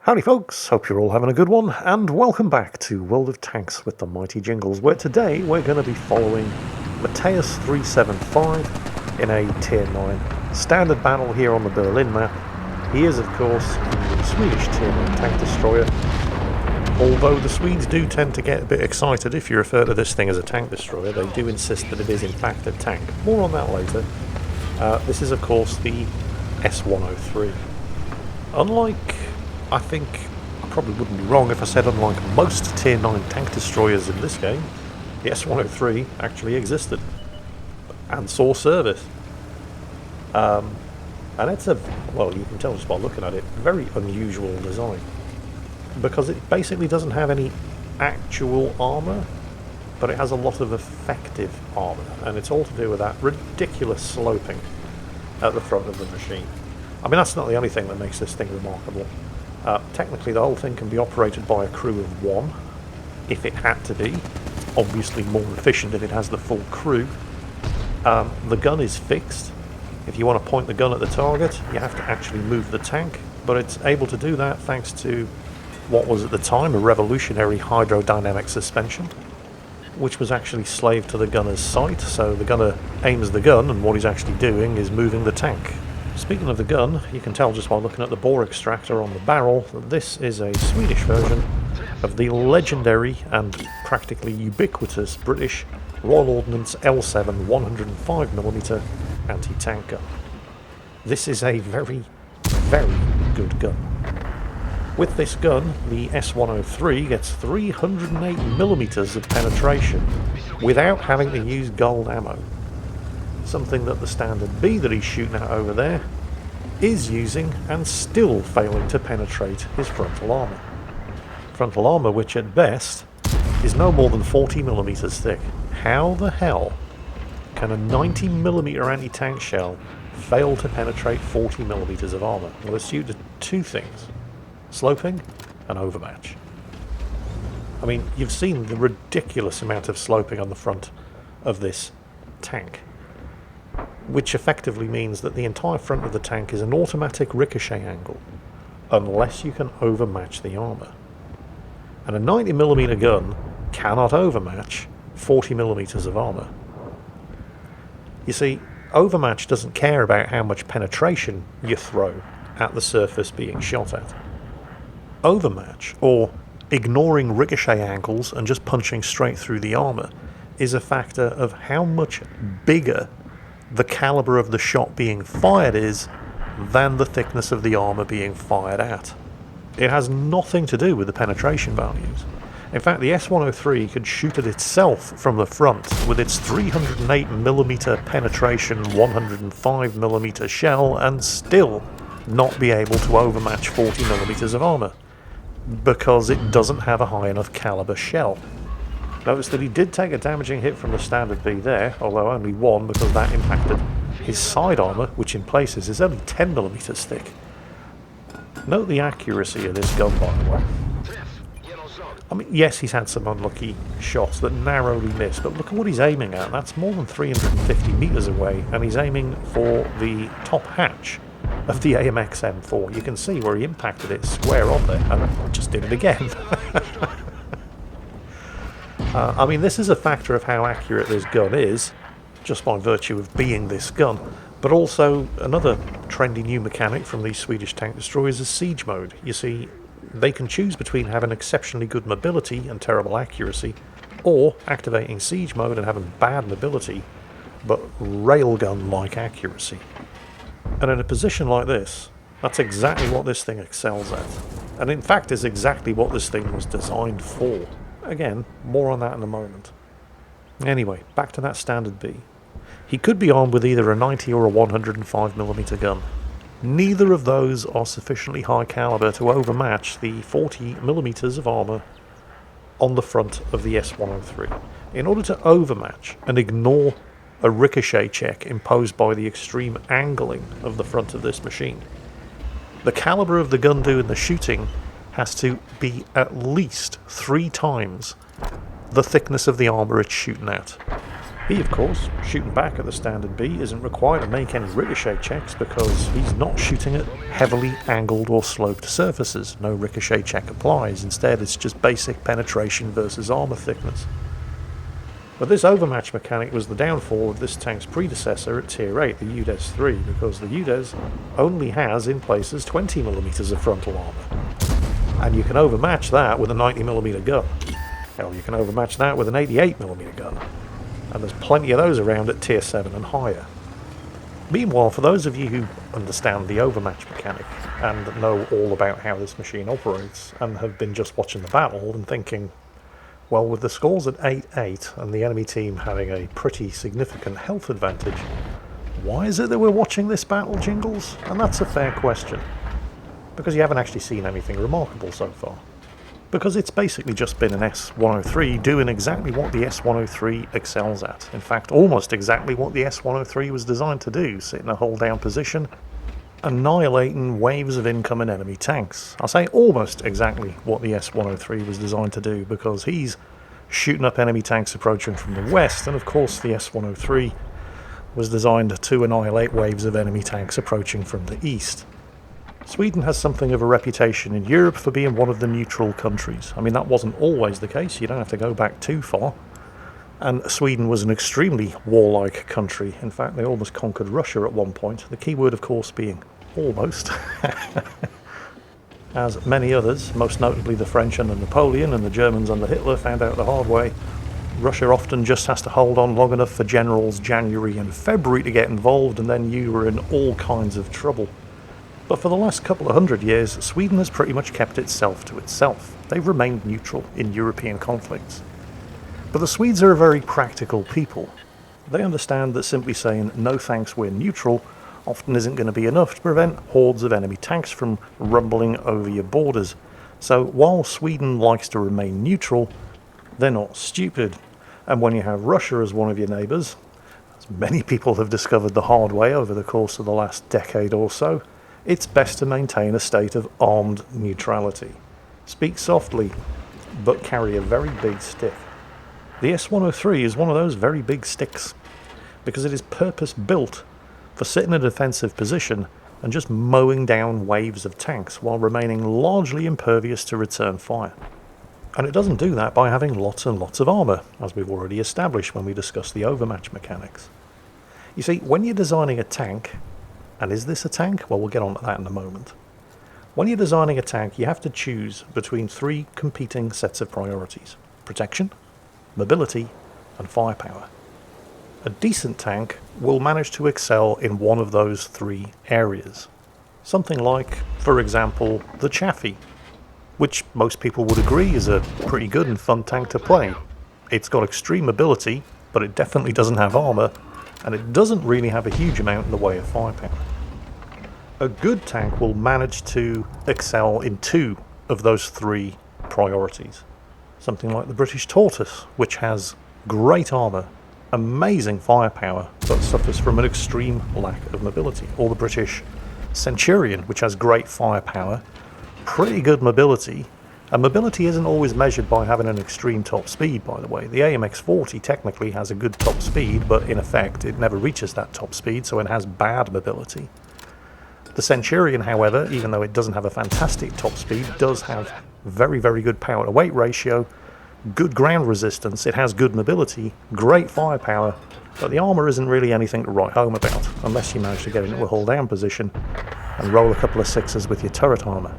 Howdy folks, hope you're all having a good one, and welcome back to World of Tanks with the mighty Jingles, where today we're going to be following Mateus 375 in a Tier 9 standard battle here on the Berlin map. He is, of course, the Swedish Tier 9 tank destroyer, although the Swedes do tend to get a bit excited if you refer to this thing as a tank destroyer. They do insist that it is in fact a tank. More on that later. This is, of course, the S103. Unlike... I think I probably wouldn't be wrong if I said unlike most Tier 9 tank destroyers in this game, the S103 actually existed and saw service. And it's a, well, you can tell just by looking at it, very unusual design. Because it basically doesn't have any actual armour, but it has a lot of effective armour. And it's all to do with that ridiculous sloping at the front of the machine. I mean, that's not the only thing that makes this thing remarkable. Technically the whole thing can be operated by a crew of one, if it had to be. Obviously more efficient if it has the full crew. The gun is fixed. If you want to point the gun at the target, you have to actually move the tank, but it's able to do that thanks to what was at the time a revolutionary hydrodynamic suspension, which was actually slaved to the gunner's sight, so the gunner aims the gun and what he's actually doing is moving the tank. Speaking of the gun, you can tell just by looking at the bore extractor on the barrel that this is a Swedish version of the legendary and practically ubiquitous British Royal Ordnance L7 105mm anti-tank gun. This is a very, very good gun. With this gun, the S103 gets 308mm of penetration without having to use gold ammo. Something that the standard B that he's shooting at over there is using and still failing to penetrate his frontal armour. Frontal armour which at best is no more than 40mm thick. How the hell can a 90mm anti-tank shell fail to penetrate 40mm of armour? Well, it's due to two things: sloping and overmatch. I mean, you've seen the ridiculous amount of sloping on the front of this tank, which effectively means that the entire front of the tank is an automatic ricochet angle, unless you can overmatch the armour. And a 90mm gun cannot overmatch 40mm of armour. You see, overmatch doesn't care about how much penetration you throw at the surface being shot at. Overmatch, or ignoring ricochet angles and just punching straight through the armour, is a factor of how much bigger the caliber of the shot being fired is than the thickness of the armour being fired at. It has nothing to do with the penetration values. In fact, the S103 could shoot at itself from the front with its 308mm penetration 105mm shell and still not be able to overmatch 40mm of armour, because it doesn't have a high enough caliber shell. Notice that he did take a damaging hit from the standard B there, although only one, because that impacted his side armour, which in places is only 10mm thick. Note the accuracy of this gun, by the way. I mean, yes, he's had some unlucky shots that narrowly missed, but look at what he's aiming at. That's more than 350 metres away, and he's aiming for the top hatch of the AMX M4. You can see where he impacted it square on there, and I just did it again. I mean, this is a factor of how accurate this gun is, just by virtue of being this gun, but also another trendy new mechanic from these Swedish tank destroyers is siege mode. You see, they can choose between having exceptionally good mobility and terrible accuracy, or activating siege mode and having bad mobility, but railgun-like accuracy. And in a position like this, that's exactly what this thing excels at, and in fact is exactly what this thing was designed for. Again, more on that in a moment. Anyway, back to that standard B. He could be armed with either a 90 or a 105mm gun. Neither of those are sufficiently high caliber to overmatch the 40mm of armour on the front of the S103. In order to overmatch and ignore a ricochet check imposed by the extreme angling of the front of this machine, the caliber of the gun doing the shooting has to be at least 3 times the thickness of the armour it's shooting at. He, of course, shooting back at the standard B, isn't required to make any ricochet checks because he's not shooting at heavily angled or sloped surfaces. No ricochet check applies. Instead, it's just basic penetration versus armour thickness. But this overmatch mechanic was the downfall of this tank's predecessor at Tier 8, the UDES 3, because the UDES only has in places 20mm of frontal armour. And you can overmatch that with a 90mm gun. Hell, you can overmatch that with an 88mm gun. And there's plenty of those around at Tier 7 and higher. Meanwhile, for those of you who understand the overmatch mechanic and know all about how this machine operates and have been just watching the battle and thinking, well, with the scores at 8-8 and the enemy team having a pretty significant health advantage, why is it that we're watching this battle, Jingles? And that's a fair question. Because you haven't actually seen anything remarkable so far. Because it's basically just been an S103 doing exactly what the S103 excels at. In fact, almost exactly what the S103 was designed to do, sit in a hold down position, annihilating waves of incoming enemy tanks. I say almost exactly what the S103 was designed to do, because he's shooting up enemy tanks approaching from the west, and of course the S103 was designed to annihilate waves of enemy tanks approaching from the east. Sweden has something of a reputation in Europe for being one of the neutral countries. I mean, that wasn't always the case, you don't have to go back too far. And Sweden was an extremely warlike country. In fact, they almost conquered Russia at one point. The key word, of course, being almost. As many others, most notably the French under Napoleon and the Germans under Hitler, found out the hard way, Russia often just has to hold on long enough for generals January and February to get involved, and then you were in all kinds of trouble. But for the last couple of hundred years, Sweden has pretty much kept itself to itself. They've remained neutral in European conflicts. But the Swedes are a very practical people. They understand that simply saying, no thanks, we're neutral, often isn't going to be enough to prevent hordes of enemy tanks from rumbling over your borders. So while Sweden likes to remain neutral, they're not stupid. And when you have Russia as one of your neighbours, as many people have discovered the hard way over the course of the last decade or so, it's best to maintain a state of armed neutrality. Speak softly, but carry a very big stick. The S103 is one of those very big sticks, because it is purpose-built for sitting in a defensive position and just mowing down waves of tanks while remaining largely impervious to return fire. And it doesn't do that by having lots and lots of armour, as we've already established when we discussed the overmatch mechanics. You see, when you're designing a tank, and is this a tank? Well, we'll get on to that in a moment. When you're designing a tank, you have to choose between three competing sets of priorities: protection, mobility, and firepower. A decent tank will manage to excel in one of those three areas. Something like, for example, the Chaffee, which most people would agree is a pretty good and fun tank to play. It's got extreme mobility, but it definitely doesn't have armour, and it doesn't really have a huge amount in the way of firepower. A good tank will manage to excel in two of those three priorities. Something like the British Tortoise, which has great armour, amazing firepower, but suffers from an extreme lack of mobility. Or the British Centurion, which has great firepower, pretty good mobility, and mobility isn't always measured by having an extreme top speed, by the way. The AMX-40 technically has a good top speed, but in effect it never reaches that top speed, so it has bad mobility. The Centurion, however, even though it doesn't have a fantastic top speed, does have very, very good power to weight ratio, good ground resistance, it has good mobility, great firepower, but the armour isn't really anything to write home about, unless you manage to get into a hull down position and roll a couple of sixes with your turret armour.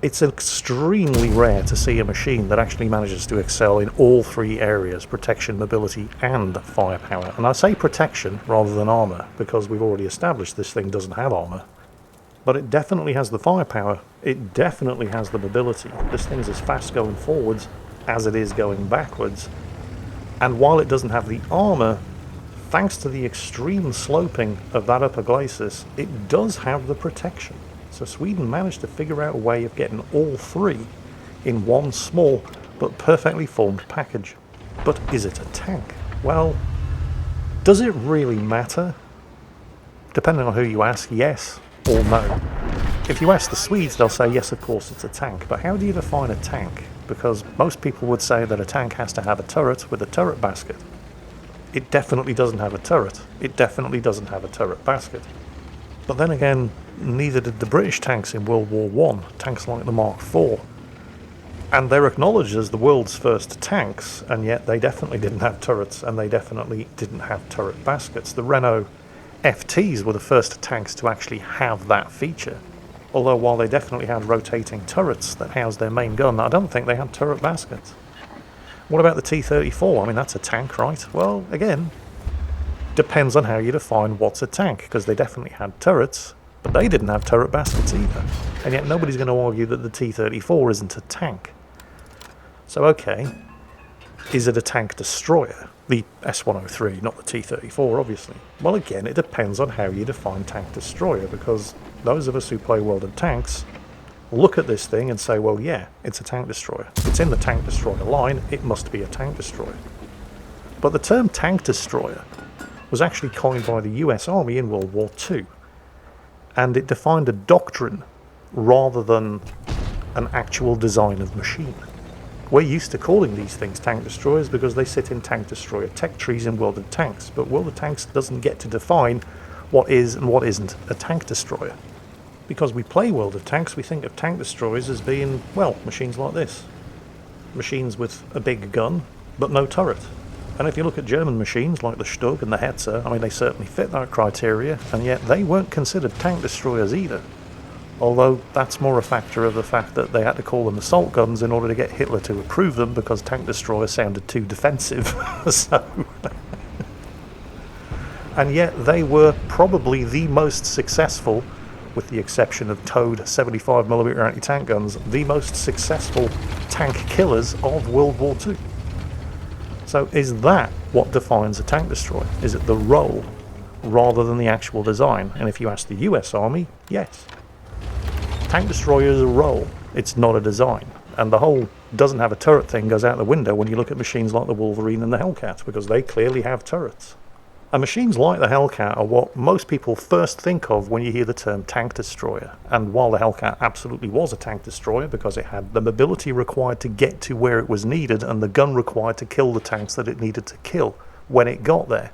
It's extremely rare to see a machine that actually manages to excel in all three areas: protection, mobility, and firepower. And I say protection rather than armour, because we've already established this thing doesn't have armour. But it definitely has the firepower, it definitely has the mobility. This thing's as fast going forwards as it is going backwards. And while it doesn't have the armour, thanks to the extreme sloping of that upper glacis, it does have the protection. So Sweden managed to figure out a way of getting all three in one small but perfectly formed package. But is it a tank? Well, does it really matter? Depending on who you ask, yes or no. If you ask the Swedes, they'll say yes, of course it's a tank. But how do you define a tank? Because most people would say that a tank has to have a turret with a turret basket. it definitely doesn't have a turret. It definitely doesn't have a turret basket. But then again, neither did the British tanks in World War One, tanks like the Mark IV. And they're acknowledged as the world's first tanks, and yet they definitely didn't have turrets, and they definitely didn't have turret baskets. The Renault FTs were the first tanks to actually have that feature. Although while they definitely had rotating turrets that housed their main gun, I don't think they had turret baskets. What about the T-34? I mean, that's a tank, right? Well, again, depends on how you define what's a tank, because they definitely had turrets, but they didn't have turret baskets either. And yet nobody's going to argue that the T-34 isn't a tank. So, okay, is it a tank destroyer? The S-103, not the T-34, obviously. Well, again, it depends on how you define tank destroyer, because those of us who play World of Tanks look at this thing and say, well, yeah, it's a tank destroyer. It's in the tank destroyer line, it must be a tank destroyer. But the term tank destroyer was actually coined by the US Army in World War II, and it defined a doctrine rather than an actual design of machine. We're used to calling these things tank destroyers because they sit in tank destroyer tech trees in World of Tanks, but World of Tanks doesn't get to define what is and what isn't a tank destroyer. Because we play World of Tanks, we think of tank destroyers as being, well, machines like this. Machines with a big gun, but no turret. And if you look at German machines like the Stug and the Hetzer, I mean, they certainly fit that criteria, and yet they weren't considered tank destroyers either. Although that's more a factor of the fact that they had to call them assault guns in order to get Hitler to approve them, because tank destroyer sounded too defensive. And yet they were probably the most successful, with the exception of towed 75mm anti-tank guns, the most successful tank killers of World War II. So is that what defines a tank destroyer? Is it the role rather than the actual design? And if you ask the US Army, yes. Tank destroyer is a role, it's not a design. And the whole doesn't have a turret thing goes out the window when you look at machines like the Wolverine and the Hellcat, because they clearly have turrets. And machines like the Hellcat are what most people first think of when you hear the term tank destroyer. And while the Hellcat absolutely was a tank destroyer, because it had the mobility required to get to where it was needed and the gun required to kill the tanks that it needed to kill when it got there.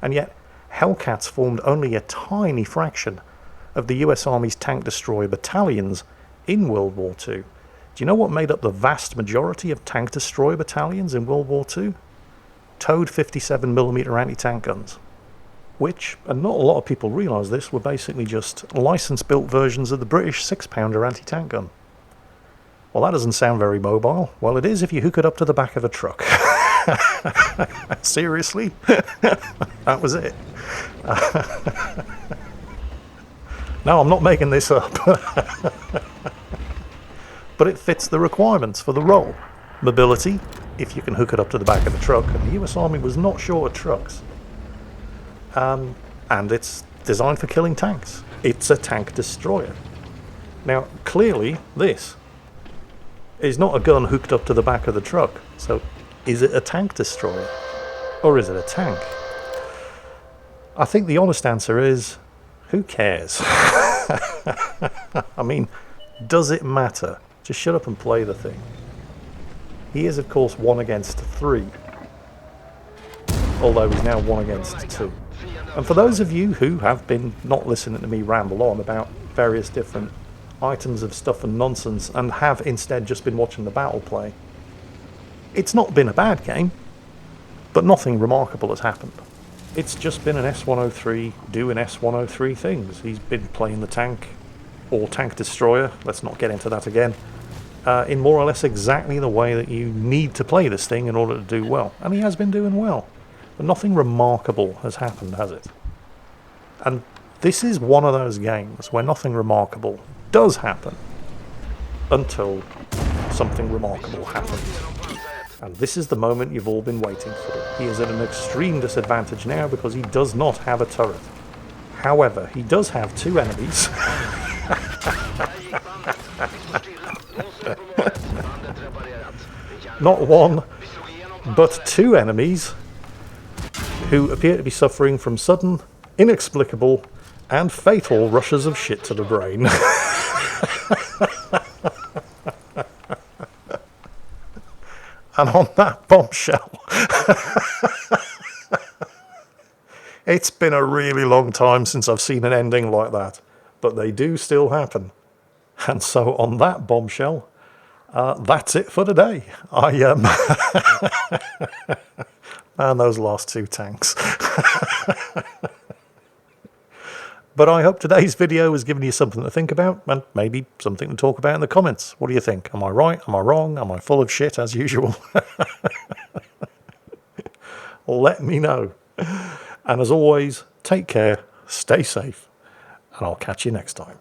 And yet Hellcats formed only a tiny fraction of the US Army's tank destroyer battalions in World War II. Do you know what made up the vast majority of tank destroyer battalions in World War II? Towed 57mm anti-tank guns, which, and not a lot of people realise this, were basically just licence-built versions of the British 6-pounder anti-tank gun. Well, that doesn't sound very mobile. Well, it is if you hook it up to the back of a truck. Seriously? That was it. No, I'm not making this up. But it fits the requirements for the role. Mobility, if you can hook it up to the back of a truck, and the US Army was not short of trucks. And it's designed for killing tanks. It's a tank destroyer. Now, clearly, this is not a gun hooked up to the back of the truck. So, is it a tank destroyer? Or is it a tank? I think the honest answer is, who cares? I mean, does it matter? Just shut up and play the thing. He is, of course, 1 against 3. Although he's now 1 against 2. And for those of you who have been not listening to me ramble on about various different items of stuff and nonsense, and have instead just been watching the battle play, it's not been a bad game, but nothing remarkable has happened. It's just been an S-103 doing S-103 things. He's been playing the tank, or tank destroyer, let's not get into that again, in more or less exactly the way that you need to play this thing in order to do well. And he has been doing well. But nothing remarkable has happened, has it? And this is one of those games where nothing remarkable does happen until something remarkable happens. And this is the moment you've all been waiting for. He is at an extreme disadvantage now because he does not have a turret. However, he does have 2 enemies. Not 1, but 2 enemies who appear to be suffering from sudden, inexplicable, and fatal rushes of shit to the brain. And on that bombshell, It's been a really long time since I've seen an ending like that, but they do still happen. And so on that bombshell, that's it for today. And those last two tanks. But I hope today's video has given you something to think about and maybe something to talk about in the comments. What do you think? Am I right? Am I wrong? Am I full of shit as usual? Let me know. And as always, take care, stay safe, and I'll catch you next time.